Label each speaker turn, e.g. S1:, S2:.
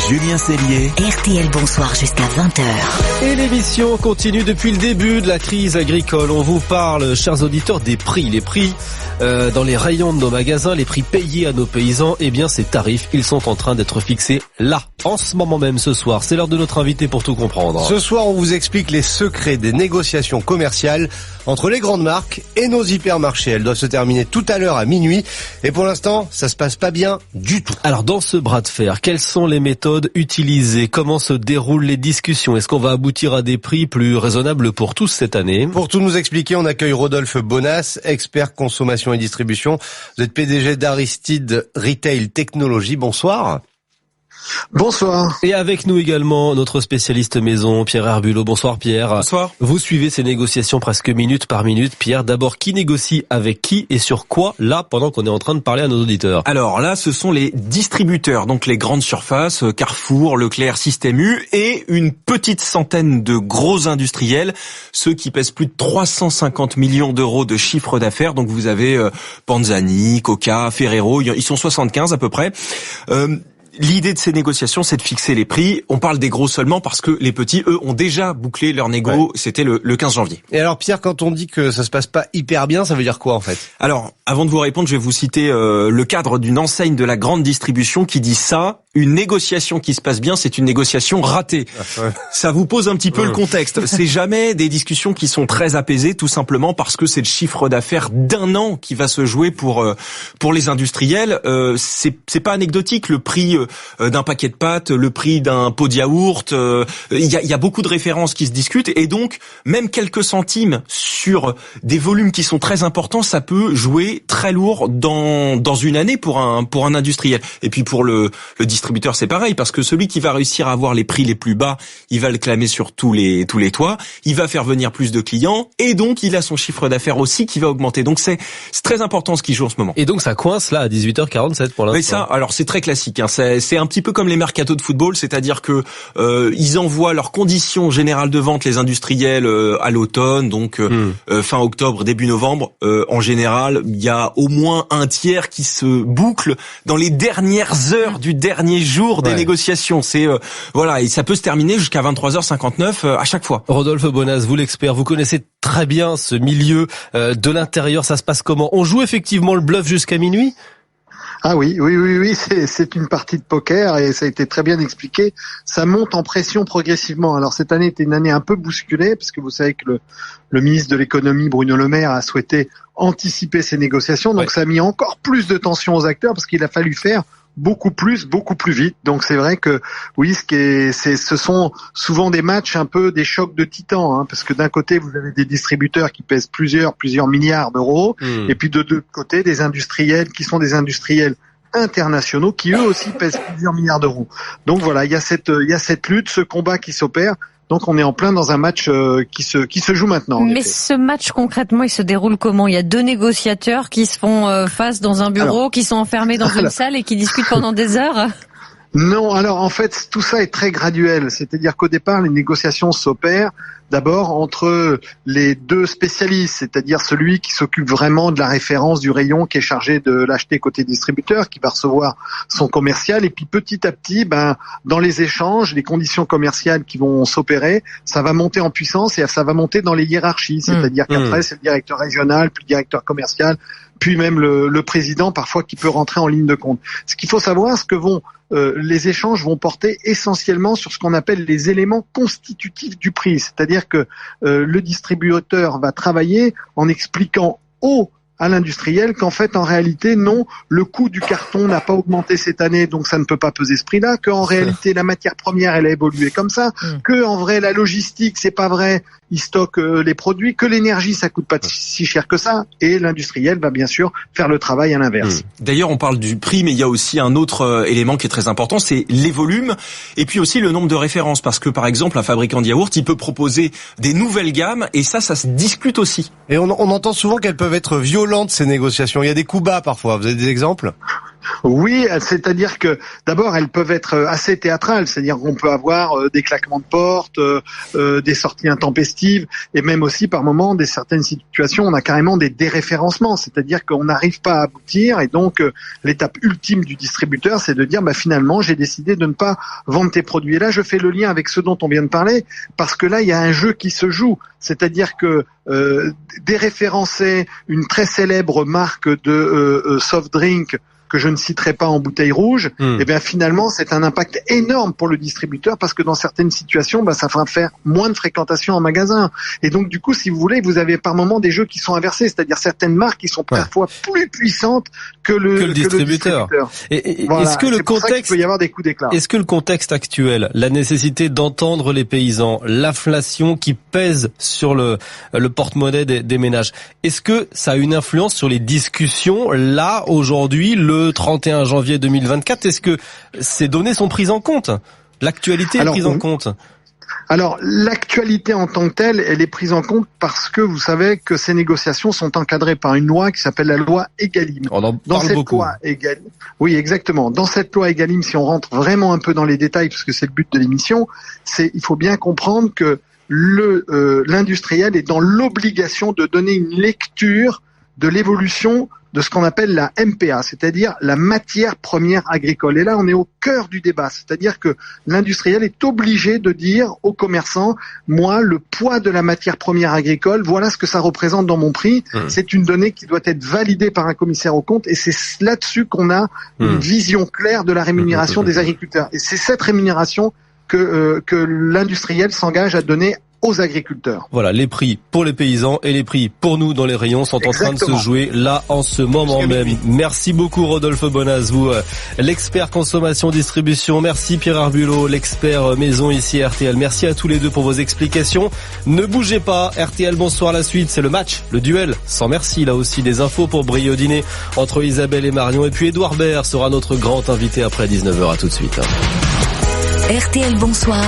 S1: Julien Cellier.
S2: RTL Bonsoir jusqu'à 20h.
S3: Et l'émission continue depuis le début de la crise agricole. On vous parle, chers auditeurs, des prix. Les prix dans les rayons de nos magasins, les prix payés à nos paysans. Eh bien, ces tarifs, ils sont en train d'être fixés là, en ce moment même, ce soir. C'est l'heure de notre invité pour tout comprendre.
S4: Ce soir, on vous explique les secrets des négociations commerciales entre les grandes marques et nos hypermarchés. Elles doivent se terminer tout à l'heure à minuit. Et pour l'instant, ça se passe pas bien du tout.
S3: Alors, dans ce bras de fer, quelles sont les méthodes utilisées? Comment se déroulent les discussions? Est-ce qu'on va aboutir à des prix plus raisonnables pour tous cette année?
S4: Pour tout nous expliquer, on accueille Rodolphe Bonas, expert consommation et distribution. Vous êtes PDG d'Aristide Retail Technologies. Bonsoir.
S5: Bonsoir.
S3: Et avec nous également notre spécialiste maison, Pierre Herbulot. Bonsoir Pierre.
S6: Bonsoir.
S3: Vous suivez ces négociations presque minute par minute. Pierre, d'abord, qui négocie avec qui et sur quoi, là, pendant qu'on est en train de parler à nos auditeurs?
S6: Alors là, ce sont les distributeurs, donc les grandes surfaces, Carrefour, Leclerc, Système U, et une petite centaine de gros industriels, ceux qui pèsent plus de 350 millions d'euros de chiffre d'affaires. Donc vous avez Panzani, Coca, Ferrero, ils sont 75 à peu près. L'idée de ces négociations, c'est de fixer les prix. On parle des gros seulement parce que les petits, eux, ont déjà bouclé leur négo. Ouais. C'était le 15 janvier.
S4: Et alors Pierre, quand on dit que ça se passe pas hyper bien, ça veut dire quoi en fait?
S6: Alors, avant de vous répondre, je vais vous citer le cadre d'une enseigne de la grande distribution qui dit ça. Une négociation qui se passe bien, c'est une négociation ratée.
S4: Ouais.
S6: Ça vous pose un petit peu le contexte. C'est jamais des discussions qui sont très apaisées, tout simplement parce que c'est le chiffre d'affaires d'un an qui va se jouer pour les industriels. C'est pas anecdotique. Le prix d'un paquet de pâtes, le prix d'un pot de yaourt, il y a beaucoup de références qui se discutent, et donc même quelques centimes sur des volumes qui sont très importants, ça peut jouer très lourd dans une année pour un industriel. Et puis pour le distributeur, c'est pareil, parce que celui qui va réussir à avoir les prix les plus bas, il va le clamer sur tous les toits, il va faire venir plus de clients, et donc il a son chiffre d'affaires aussi qui va augmenter. Donc c'est très important ce qui joue en ce moment.
S3: Et donc ça coince là à 18h47 pour l'instant.
S6: Mais ça, alors c'est très classique, hein. C'est un petit peu comme les mercatos de football, c'est-à-dire que ils envoient leurs conditions générales de vente, les industriels, à l'automne, donc fin octobre, début novembre. En général, il y a au moins un tiers qui se boucle dans les dernières heures du dernier jour des négociations. C'est voilà, et ça peut se terminer jusqu'à 23h59 à chaque fois.
S3: Rodolphe Bonas, vous l'expert, vous connaissez très bien ce milieu de l'intérieur. Ça se passe comment? On joue effectivement le bluff jusqu'à minuit?
S5: Ah oui, c'est une partie de poker et ça a été très bien expliqué. Ça monte en pression progressivement. Alors cette année était une année un peu bousculée parce que vous savez que le ministre de l'économie Bruno Le Maire a souhaité anticiper ces négociations. Donc ça a mis encore plus de tension aux acteurs parce qu'il a fallu faire beaucoup plus vite. Donc c'est vrai que oui, ce sont souvent des matchs un peu des chocs de titans, hein, parce que d'un côté vous avez des distributeurs qui pèsent plusieurs milliards d'euros, et puis de l'autre côté des industriels qui sont des industriels internationaux qui eux aussi pèsent plusieurs milliards d'euros. Donc voilà, il y a cette lutte, ce combat qui s'opère. Donc on est en plein dans un match qui se joue maintenant.
S7: Mais ce match concrètement, il se déroule comment? Il y a deux négociateurs qui se font face dans un bureau, qui sont enfermés dans une salle et qui discutent pendant des heures?
S5: Non, alors en fait tout ça est très graduel. C'est-à-dire qu'au départ les négociations s'opèrent d'abord entre les deux spécialistes, c'est-à-dire celui qui s'occupe vraiment de la référence du rayon, qui est chargé de l'acheter côté distributeur, qui va recevoir son commercial, et puis petit à petit, dans les échanges, les conditions commerciales qui vont s'opérer, ça va monter en puissance et ça va monter dans les hiérarchies, c'est-à-dire qu'après c'est le directeur régional, puis le directeur commercial, puis même le président parfois qui peut rentrer en ligne de compte. Ce qu'il faut savoir, c'est que les échanges vont porter essentiellement sur ce qu'on appelle les éléments constitutifs du prix, c'est-à-dire que le distributeur va travailler en expliquant à l'industriel qu'en fait, en réalité, non, le coût du carton n'a pas augmenté cette année, donc ça ne peut pas peser ce prix-là, qu'en réalité, la matière première, elle a évolué comme ça, que en vrai, la logistique, c'est pas vrai, ils stockent les produits, que l'énergie, ça coûte pas si cher que ça, et l'industriel va bien sûr faire le travail à l'inverse.
S6: D'ailleurs, on parle du prix, mais il y a aussi un autre élément qui est très important, c'est les volumes, et puis aussi le nombre de références, parce que par exemple, un fabricant de yaourt, il peut proposer des nouvelles gammes, et ça se discute aussi.
S4: Et on entend souvent qu'elles peuvent être violentes, ces négociations. Il y a des coups bas parfois. Vous avez des exemples?
S5: Oui, c'est-à-dire que d'abord elles peuvent être assez théâtrales, c'est-à-dire qu'on peut avoir des claquements de porte, des sorties intempestives, et même aussi par moments des certaines situations on a carrément des déréférencements, c'est-à-dire qu'on n'arrive pas à aboutir, et donc l'étape ultime du distributeur c'est de dire finalement j'ai décidé de ne pas vendre tes produits. Et là je fais le lien avec ce dont on vient de parler, parce que là il y a un jeu qui se joue, c'est-à-dire que déréférencer une très célèbre marque de soft drink que je ne citerai pas en bouteille rouge, et bien finalement c'est un impact énorme pour le distributeur, parce que dans certaines situations ça fera faire moins de fréquentation en magasin, et donc du coup si vous voulez vous avez par moment des jeux qui sont inversés, c'est-à-dire certaines marques qui sont parfois plus puissantes que le distributeur.
S3: Et
S5: voilà.
S3: Est-ce que le
S5: c'est pour ça qu'il
S3: contexte
S5: peut y avoir des coups d'éclat.
S3: Est-ce que le contexte actuel, la nécessité d'entendre les paysans, l'inflation qui pèse sur le porte-monnaie des ménages, est-ce que ça a une influence sur les discussions là aujourd'hui le 31 janvier 2024, est-ce que ces données sont prises en compte? L'actualité est prise en compte?
S5: Alors, l'actualité en tant que telle, elle est prise en compte parce que vous savez que ces négociations sont encadrées par une loi qui s'appelle la loi Egalim.
S3: On en parle beaucoup.
S5: Oui, exactement. Dans cette loi Egalim, si on rentre vraiment un peu dans les détails, parce que c'est le but de l'émission, il faut bien comprendre que l'industriel est dans l'obligation de donner une lecture de l'évolution de ce qu'on appelle la MPA, c'est-à-dire la matière première agricole. Et là, on est au cœur du débat, c'est-à-dire que l'industriel est obligé de dire aux commerçants, moi, le poids de la matière première agricole, voilà ce que ça représente dans mon prix. C'est une donnée qui doit être validée par un commissaire aux comptes, et c'est là-dessus qu'on a une vision claire de la rémunération des agriculteurs. Et c'est cette rémunération que l'industriel s'engage à donner aux agriculteurs.
S3: Voilà, les prix pour les paysans et les prix pour nous dans les rayons sont en train de se jouer là en ce moment même. Merci beaucoup Rodolphe Bonaz, vous l'expert consommation distribution. Merci Pierre Arbulot, l'expert maison ici à RTL. Merci à tous les deux pour vos explications. Ne bougez pas, RTL Bonsoir, la suite, c'est le match, le duel. Sans merci, là aussi des infos pour briller au dîner entre Isabelle et Marion. Et puis Édouard Baird sera notre grand invité après 19h. À tout de suite.
S2: RTL Bonsoir.